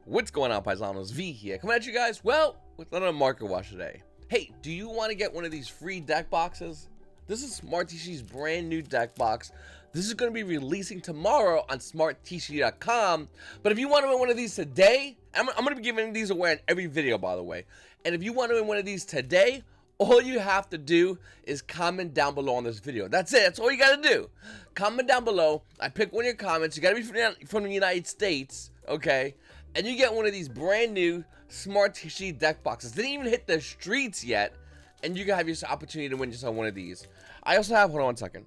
What's going on, Paisanos? V here, coming at you guys, well, with another market watch today. Hey, do you want to get one of these free deck boxes? This is SmartTCG's brand new deck box. This is going to be releasing tomorrow on smarttcg.com. But if you want to win one of these today, I'm going to be giving these away in every video, by the way. And if you want to win one of these today, all you have to do is comment down below on this video. That's it. That's all you got to do. Comment down below. I pick one of your comments. You got to be from the United States, okay? And you get one of these brand new SmartTCG deck boxes. Didn't even hit the streets yet. And you can have your opportunity to win yourself one of these. I also have, hold on one second.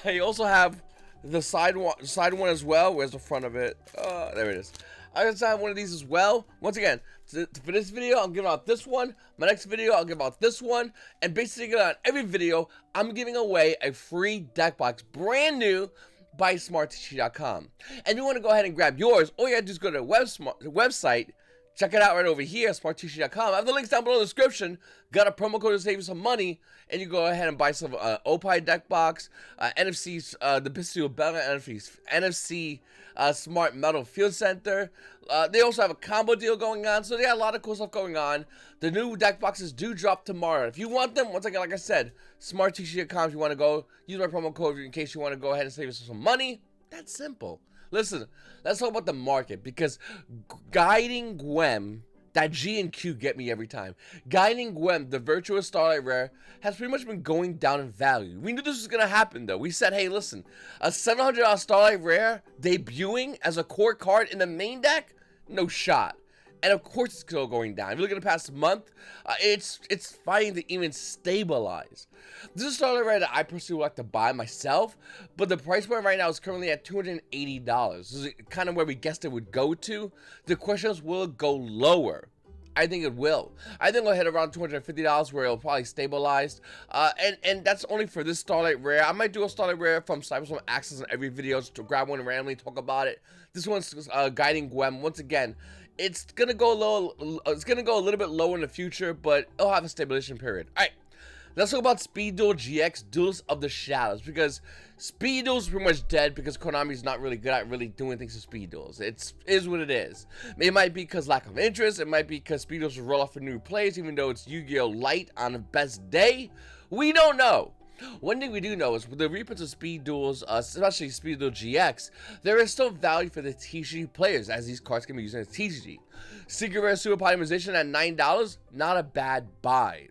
I also have the side one as well. Where's the front of it? There it is. I also have one of these as well. Once again, for this video, I'll give out this one. My next video, I'll give out this one. And basically, on every video, I'm giving away a free deck box, brand new, by smarttcg.com. And you want to go ahead and grab yours, all you have to do is go to the website, check it out right over here, smarttcg.com. I have the links down below in the description. Got a promo code to save you some money, and you go ahead and buy some OPI deck box, NFC, the Bistio Bella NFC Smart Metal Field Center. They also have a combo deal going on, so they got a lot of cool stuff going on. The new deck boxes do drop tomorrow. If you want them, once again, like I said, smarttcg.com. If you want to go, use my promo code in case you want to go ahead and save yourself some money. That's simple. Listen, let's talk about the market, because Guiding Gwem, that G and Q get me every time. Guiding Gwem, the Virtuous Starlight Rare, has pretty much been going down in value. We knew this was going to happen, though. We said, hey, listen, a $700 Starlight Rare debuting as a core card in the main deck? No shot. And of course it's still going down. If you look at the past month, it's fighting to even stabilize. This is a Starlight Rare that I personally would like to buy myself, but the price point right now is currently at $280. This is kind of where we guessed it would go to. The question is, will it go lower? I think it will. I think it'll hit around $250 where it'll probably stabilize. And that's only for this Starlight Rare. I might do a Starlight Rare from Cyberstorm Access in every video just to grab one and randomly talk about it. This one's Guiding Gwem. Once again, it's gonna go low. It's gonna go a little bit lower in the future, but it'll have a stabilization period. All right. Let's talk about Speed Duel GX, Duelist of the Shadows, because Speed Duel is pretty much dead because Konami's not really good at really doing things to Speed Duels. It is what it is. It might be because lack of interest. It might be because Speed Duels will roll off for new plays, even though it's YuGiOh Light on the best day. We don't know. One thing we do know is with the reprints of Speed Duels, especially Speed Duel GX, there is still value for the TCG players, as these cards can be used as TCG. Secret Rare Super Polymerization at $9, not a bad buy.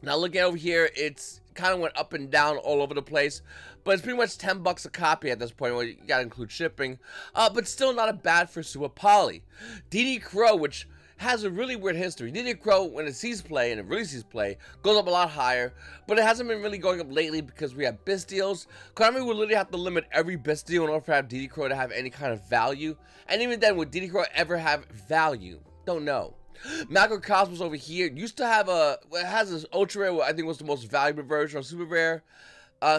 Now looking over here, it's kind of went up and down all over the place, but it's pretty much $10 a copy at this point. Well, you gotta include shipping, but still not a bad for Super Poly. DD Crow, which has a really weird history. DD Crow, when it sees play, and it really sees play, goes up a lot higher, but it hasn't been really going up lately because we have BIS deals. Konami would literally have to limit every BIS deal in order for DD Crow to have any kind of value, and even then, would DD Crow ever have value? Don't know. Macrocosmos over here used to have it has this ultra rare, what I think was the most valuable version of super rare.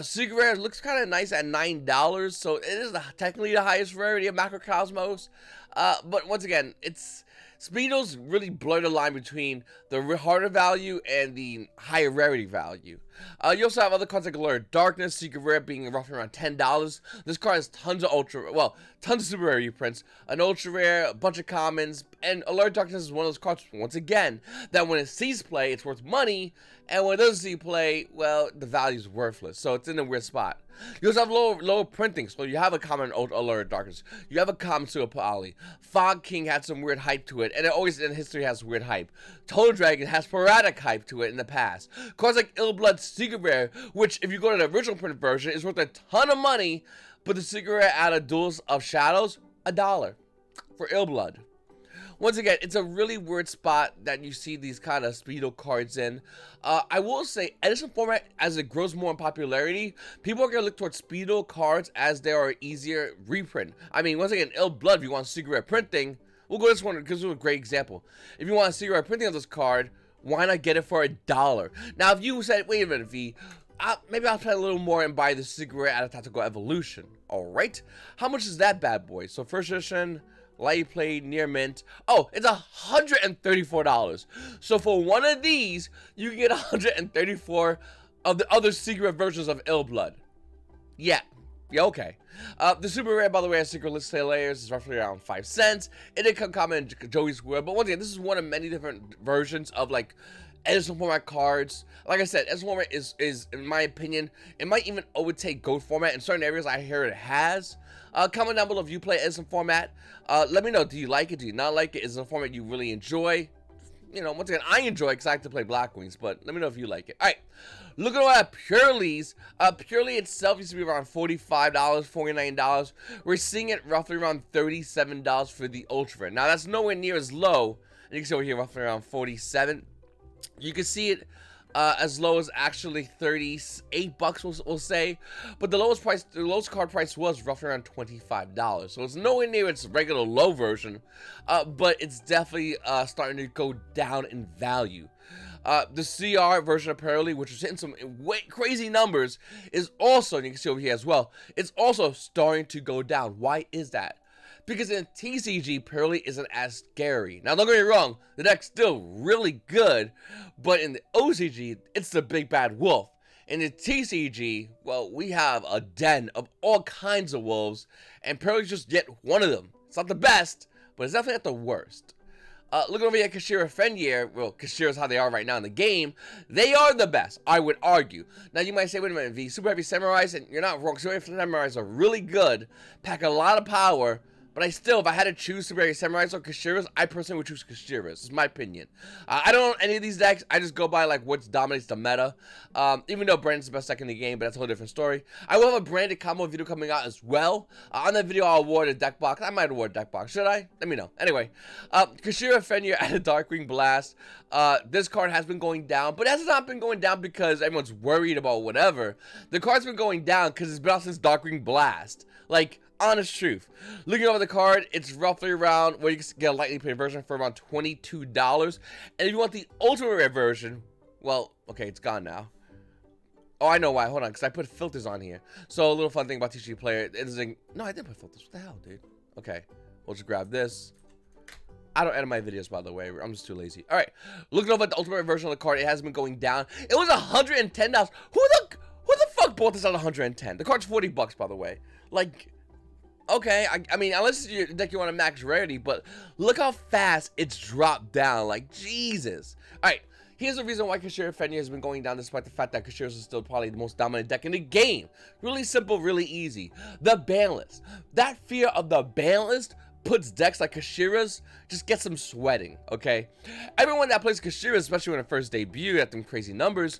Secret rare looks kind of nice at $9, so it is technically the highest rarity of Macrocosmos. But once again, Speedos really blur the line between the harder value and the higher rarity value. You also have other cards like Allure of Darkness, Secret Rare being roughly around $10. This card has tons of tons of super rare reprints, an ultra rare, a bunch of commons, and Allure of Darkness is one of those cards, once again, that when it sees play, it's worth money, and when it doesn't see play, well, the value is worthless, so it's in a weird spot. You also have lower printing, so you have a common Allure of Darkness, you have a common Super Poly. Fog King had some weird hype to it, and it always in history has weird hype. Toad Dragon has sporadic hype to it in the past. Cards like Illblood Secret Rare, which if you go to the original print version, is worth a ton of money, but the Secret Rare out of Duels of Shadows, $1 for Illblood. Once again, it's a really weird spot that you see these kind of Speedo cards in. I will say, edition format, as it grows more in popularity, people are going to look towards Speedo cards as they are easier reprint. I mean, once again, Illblood, if you want Secret Rare printing, we'll go to this one because it's a great example. If you want a Secret Rare printing of this card, why not get it for $1? Now, if you said, wait a minute, V, maybe I'll play a little more and buy the Secret Rare out of Tactical Evolution. Alright, how much is that bad boy? So first edition, light play, near mint. Oh, it's $134. So for one of these, you can get 134 of the other secret versions of Illblood. Yeah, Yeah, okay. The super rare, by the way, has secret list layers. Is roughly around 5 cents. It did come common in Joey's World, but once again, this is one of many different versions of like Edison format cards. Like I said, Edison format is in my opinion, it might even overtake Gold format in certain areas. I hear it has. Comment down below if you play Edison format. Let me know. Do you like it? Do you not like it? Is it a format you really enjoy? You know, once again, I enjoy it because I like to play Black Wings, but let me know if you like it. All right, look at all that Purely's. Purely itself used to be around $45, $49. We're seeing it roughly around $37 for the Ultra Rare. Now, that's nowhere near as low. And you can see over here roughly around 47. You can see it as low as actually 38 bucks, we'll say, but the lowest card price was roughly around $25, so it's nowhere near its regular low version, but it's definitely starting to go down in value. The CR version apparently, which is hitting some crazy numbers, is also, and you can see over here as well, it's also starting to go down. Why is that? Because in TCG, Purely isn't as scary. Now, don't get me wrong, the deck's still really good, but in the OCG, it's the big bad wolf. In the TCG, well, we have a den of all kinds of wolves, and Purely's just yet one of them. It's not the best, but it's definitely not the worst. Look over here at Kashira Fenrir. Well, Kashira's how they are right now in the game. They are the best, I would argue. Now, you might say, wait a minute, V, Super Heavy Samurais, and you're not wrong. Super Heavy Samurais are really good, pack a lot of power, but if I had to choose Super Heavy Samurais or Kashiras, I personally would choose Kashiras. It's my opinion. I don't own any of these decks. I just go by like what dominates the meta. Even though Brandon's the best deck in the game, but that's a whole different story. I will have a branded combo video coming out as well. On that video, I'll award a deck box. I might award a deck box. Should I? Let me know. Anyway, Kashira Fenrir at a Darkwing Blast. This card has been going down, but it has not been going down because everyone's worried about whatever. The card's been going down because it's been out since Darkwing Blast. Like, honest truth. Looking over the card, it's roughly around, well, you can get a lightly paid version for around $22. And if you want the ultra rare version, well, okay, it's gone now. Oh, I know why. Hold on, because I put filters on here. So a little fun thing about TCG Player, no, I didn't put filters. What the hell, dude? Okay, we'll just grab this. I don't edit my videos, by the way. I'm just too lazy. All right, looking over at the ultimate version of the card, it has been going down. It was $110. Who the fuck bought this at $110? The card's 40 bucks, by the way. Like, okay, I mean, unless you deck you want a max rarity, but look how fast it's dropped down. Like, Jesus. All right, here's the reason why Kashira Fenrir has been going down, despite the fact that Kashira's is still probably the most dominant deck in the game. Really simple, really easy. The ban list. That fear of the ban list puts decks like Kashira's, just gets them sweating, okay? Everyone that plays Kashira, especially when it first debuted at them crazy numbers,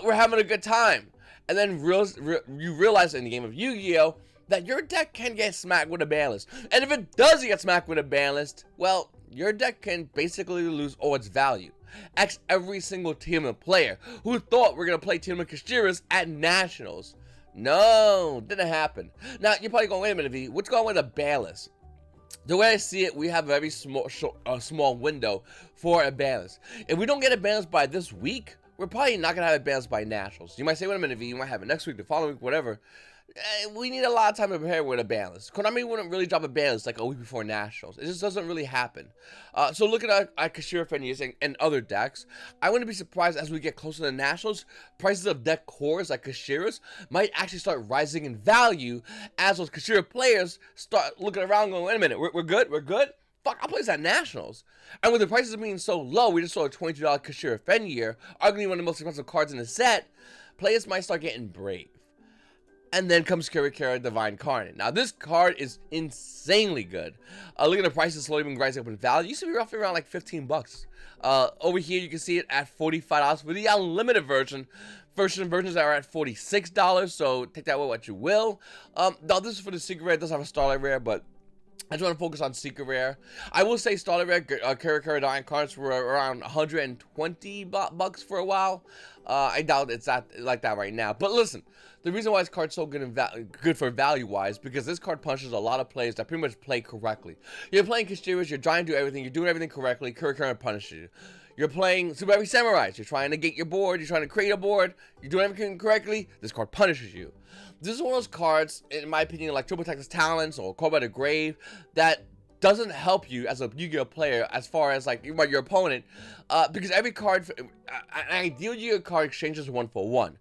we're having a good time. And then you realize in the game of Yu-Gi-Oh! That your deck can get smacked with a ban list. And if it does get smacked with a ban list, well, your deck can basically lose all its value. Ask every single tournament player who thought we're going to play tournament Kashiras at Nationals. No, didn't happen. Now, you're probably going, wait a minute, V, what's going on with a ban list? The way I see it, we have a very small window for a ban list. If we don't get a ban list by this week, we're probably not going to have a ban list by Nationals. You might say, wait a minute, V, you might have it next week, the following week, whatever. We need a lot of time to prepare with a ban list. Konami wouldn't really drop a ban list like a week before Nationals. It just doesn't really happen. So looking at Kashira Fenrir and other decks, I wouldn't be surprised as we get closer to Nationals, prices of deck cores like Kashira's might actually start rising in value as those Kashira players start looking around going, wait a minute, we're good? Fuck, I'll play this at Nationals. And with the prices being so low, we just saw a $22 Kashira Fenrir, arguably one of the most expensive cards in the set, players might start getting brave. And then comes Kirikara Divine Carnage. Now, this card is insanely good. Look at the prices slowly been rising up in value. It used to be roughly around like 15 bucks. Over here, you can see it at $45 for the unlimited version. Versions are at $46, so take that with what you will. Now, this is for the secret rare. It does have a Starlight rare, but I just want to focus on secret rare. I will say Starlight rare, Kirikara Divine Carnage were around 120 bucks for a while. I doubt it's like that right now. But listen, the reason why this card's so good for value-wise, because this card punches a lot of players that pretty much play correctly. You're playing Kashiras, you're trying to do everything, you're doing everything correctly, Kirikara punishes you. You're playing Super Heavy Samurais, you're trying to get your board, you're trying to create a board, you're doing everything correctly, this card punishes you. This is one of those cards, in my opinion, like Triple Texas Talents or Call by the Grave, that doesn't help you as a Yu-Gi-Oh player as far as like your opponent, because every card, an ideal Yu-Gi-Oh card exchanges 1 for 1.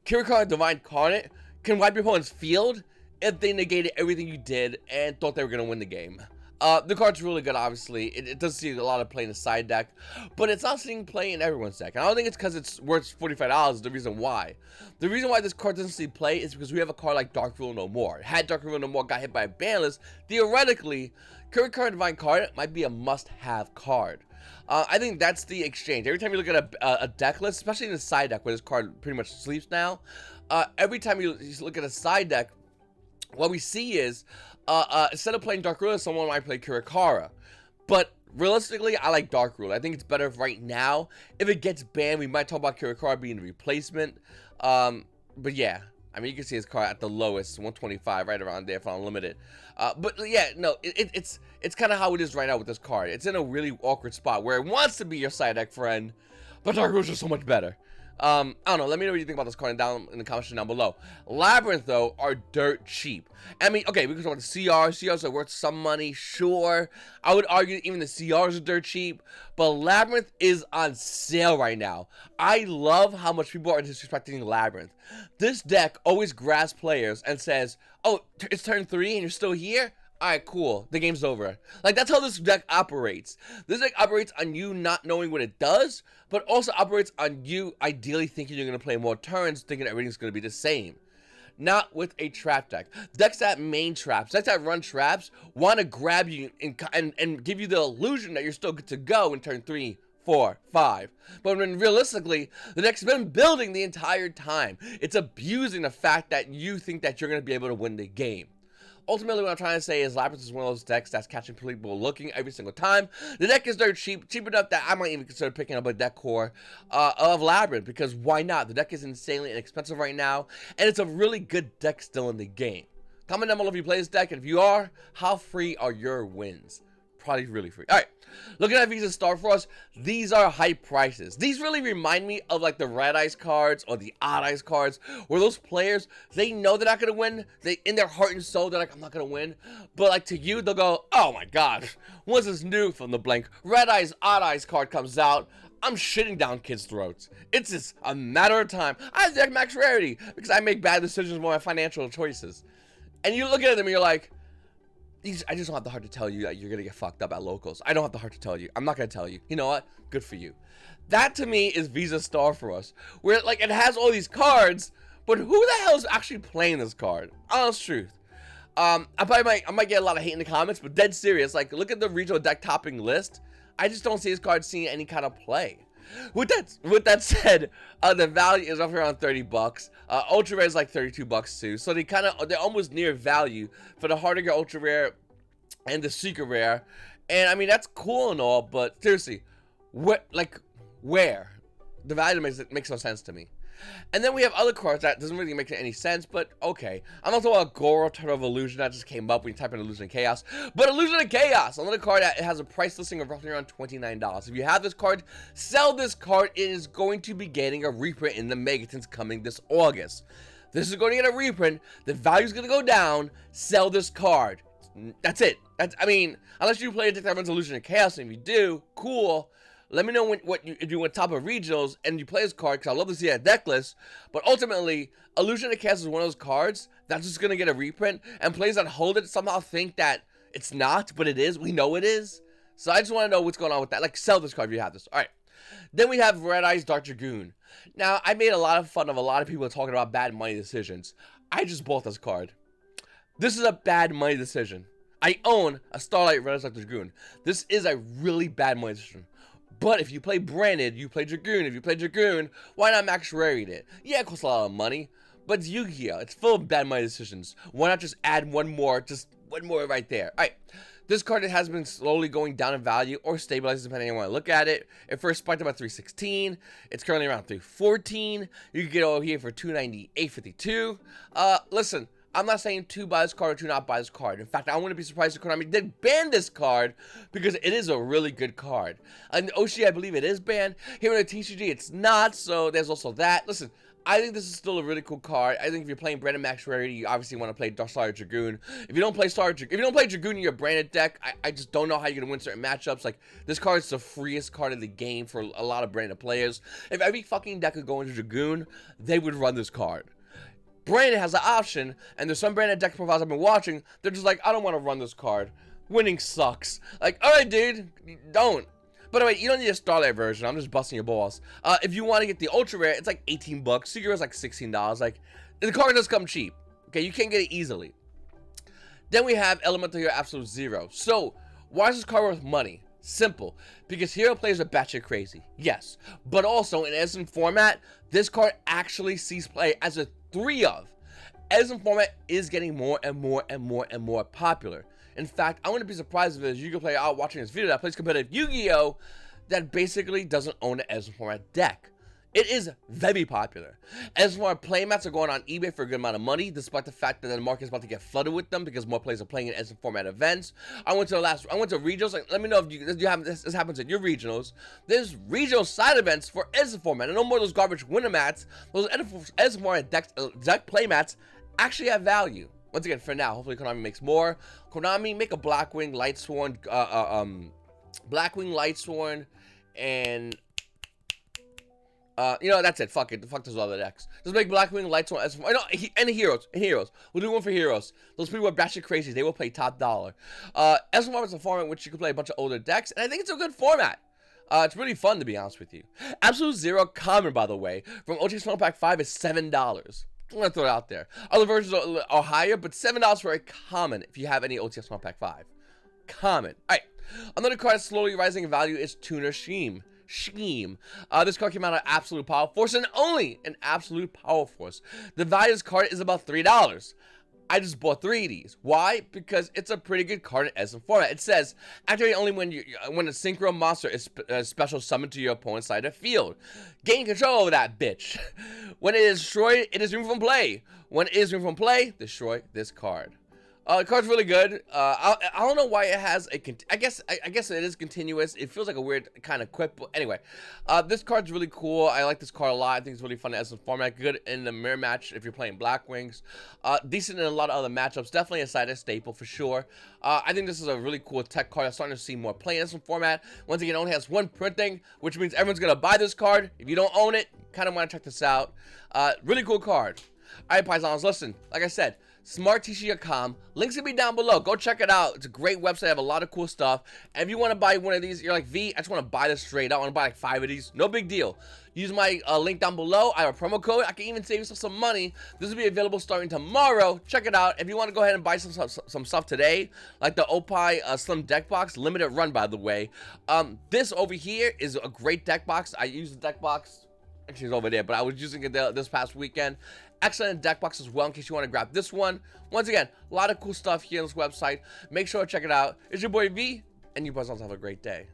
Kirikara Divine Carnage can wipe your opponent's field if they negated everything you did and thought they were going to win the game. The card's really good, obviously. It does see a lot of play in the side deck, but it's not seeing play in everyone's deck. And I don't think it's because it's worth $45 is the reason why. The reason why this card doesn't see play is because we have a card like Dark Rule No More. Had Dark Rule No More got hit by a ban list, theoretically, Kirikara Divine Card might be a must-have card. I think that's the exchange. Every time you look at a deck list, especially in the side deck where this card pretty much sleeps now, every time you look at a side deck, what we see is, instead of playing Dark Ruler, someone might play Kirikara. But realistically, I like Dark Ruler. I think it's better right now. If it gets banned, we might talk about Kirikara being the replacement. But yeah, I mean, you can see his card at the lowest, 125, right around there for Unlimited. But yeah, no, it's kind of how it is right now with this card. It's in a really awkward spot where it wants to be your side deck friend, but Dark Ruler's just so much better. I don't know, let me know what you think about this card down in the comments down below. Labyrinth, though, are dirt cheap. I mean, okay, we can talk about the CRs. CRs are worth some money, sure. I would argue even the CRs are dirt cheap, but Labyrinth is on sale right now. I love how much people are disrespecting Labyrinth. This deck always grabs players and says, oh, it's turn 3 and you're still here? Alright, cool. The game's over. Like, that's how this deck operates. This deck operates on you not knowing what it does, but also operates on you ideally thinking you're going to play more turns, thinking everything's going to be the same. Not with a trap deck. Decks that main traps, decks that run traps, want to grab you and give you the illusion that you're still good to go in turn 3, 4, 5. But when realistically, the deck's been building the entire time. It's abusing the fact that you think that you're going to be able to win the game. Ultimately, what I'm trying to say is Labyrinth is one of those decks that's catching people looking every single time. The deck is dirt cheap enough that I might even consider picking up a deck core of Labyrinth, because why not? The deck is insanely inexpensive right now, and it's a really good deck still in the game. Comment down below if you play this deck, and if you are, how free are your wins? Probably really free. Alright, looking at Visa Star Frost, these are high prices. These really remind me of like the Red Eyes cards or the Odd Eyes cards, where those players, they know they're not going to win. They, in their heart and soul, they're like, I'm not going to win. But like to you, they'll go, oh my god, what's this new from the blank Red Eyes, Odd Eyes card comes out? I'm shitting down kids' throats. It's just a matter of time. I have deck max rarity because I make bad decisions with my financial choices. And you look at them and you're like, I just don't have the heart to tell you that you're going to get fucked up at locals. I don't have the heart to tell you. I'm not going to tell you. You know what? Good for you. That to me is Visa Star for us. Where like it has all these cards, but who the hell is actually playing this card? Honest truth. I might get a lot of hate in the comments, but dead serious. Like look at the regional deck topping list. I just don't see this card seeing any kind of play. With that said, the value is up around 30 bucks. Ultra rare is like 32 bucks too. So they're almost near value for the harder get ultra rare and the secret rare. And I mean that's cool and all, but seriously, where the value makes no sense to me. And then we have other cards that doesn't really make any sense, but okay. I'm not talking about Goro, Turtle of Illusion, that just came up when you type in Illusion of Chaos. But Illusion of Chaos, another card that has a price listing of roughly around $29. If you have this card, sell this card. It is going to be getting a reprint in the Megatons coming this August. This is going to get a reprint. The value is going to go down. Sell this card. That's it. I mean, unless you play a deck that runs Illusion of Chaos, and if you do, cool. Let me know if you went top of regionals and you play this card, because I'd love to see that deck list. But ultimately, Illusion of Chaos is one of those cards that's just going to get a reprint, and players that hold it somehow think that it's not, but it is. We know it is. So I just want to know what's going on with that. Like, sell this card if you have this. All right. Then we have Red Eyes Dark Dragoon. Now, I made a lot of fun of a lot of people talking about bad money decisions. I just bought this card. This is a bad money decision. I own a Starlight Red Eyes Dark Dragoon. This is a really bad money decision. But if you play branded, you play Dragoon. If you play Dragoon, why not max rarity it? Yeah, it costs a lot of money, but it's YuGiOh. It's full of bad money decisions. Why not just add one more right there? All right. This card has been slowly going down in value or stabilizing depending on how you want to look at it. It first spiked about 316. It's currently around 314. You can get it over here for 298.52. Listen. I'm not saying to buy this card or to not buy this card. In fact, I wouldn't be surprised if Konami did ban this card because it is a really good card. In Oshi, I believe it is banned. Here in the TCG, it's not, so there's also that. Listen, I think this is still a really cool card. I think if you're playing branded max rarity, you obviously want to play Starlight Dragoon. If you don't play Dragoon in your branded deck, I just don't know how you're gonna win certain matchups. Like this card is the freest card of the game for a lot of branded players. If every fucking deck could go into Dragoon, they would run this card. Brandon has the option, and there's some Brandon deck profiles I've been watching, they're just like, I don't want to run this card. Winning sucks. Like, alright, dude, don't. By the way, you don't need a Starlight version. I'm just busting your balls. If you want to get the Ultra Rare, it's like 18 bucks. YuGiOh's like $16. Like, the card does come cheap. Okay, you can't get it easily. Then we have Elementor here, Absolute Zero. So, why is this card worth money? Simple. Because hero players are batshit crazy. Yes. But also, in Edison format, this card actually sees play as a 3 of. Edison format is getting more and more and more and more popular. In fact, I wouldn't be surprised if there's a YuGiOh player out watching this video that plays competitive Yu-Gi-Oh! That basically doesn't own an Edison format deck. It is very popular. Edison format playmats are going on eBay for a good amount of money, despite the fact that the market is about to get flooded with them because more players are playing in Edison format events. I went to regionals. Like, let me know if you have this happens at your regionals. There's regional side events for Edison format, and no more of those garbage winter mats. Those Edison format deck playmats actually have value. Once again, for now, hopefully Konami makes more. Konami, make a Blackwing, Lightsworn, Blackwing, Lightsworn, and you know, that's it. Fuck it. Fuck those other decks. Just make Blackwing, Lightsworn, and Heroes. We'll do one for Heroes. Those people are batshit crazy. They will play top dollar. S1 is a format in which you can play a bunch of older decks, and I think it's a good format. It's really fun, to be honest with you. Absolute Zero common, by the way, from OTX Small Pack 5 is $7. I'm gonna throw it out there. Other versions are higher, but $7 for a common if you have any OTX Small Pack 5. Common. Alright. Another card slowly rising in value is Tuner Scheme. This card came out of Absolute Power Force and only an Absolute Power Force. The value of this card is about $3. I just bought 3 of these. Why? Because it's a pretty good card in Edison format. It says, activate only when a synchro monster is special summoned to your opponent's side of the field. Gain control over that bitch. When it is destroyed, it is removed from play. When it is removed from play, destroy this card. The card's really good. I don't know why it has a. I guess it is continuous. It feels like a weird kind of quip. But anyway, this card's really cool. I like this card a lot. I think it's really fun as a format. Good in the mirror match if you're playing Blackwings. Decent in a lot of other matchups. Definitely a side staple for sure. I think this is a really cool tech card. I'm starting to see more play in this format. Once again, it only has 1 printing, which means everyone's gonna buy this card. If you don't own it, kind of want to check this out. Really cool card. All right, Paisanos, listen. Like I said, smarttc.com. Links will be down below. Go check it out. It's a great website. I have a lot of cool stuff. And if you want to buy one of these, you're like, V, I just want to buy this straight. I want to buy like 5 of these. No big deal. Use my link down below. I have a promo code. I can even save yourself some money. This will be available starting tomorrow. Check it out. If you want to go ahead and buy some stuff today, like the Opie Slim deck box, limited run, by the way. This over here is a great deck box. I use the deck box. Actually, it's over there, but I was using it this past weekend. Excellent deck box as well, in case you want to grab this one. Once again, a lot of cool stuff here on this website. Make sure to check it out. It's your boy V, and you guys also have a great day.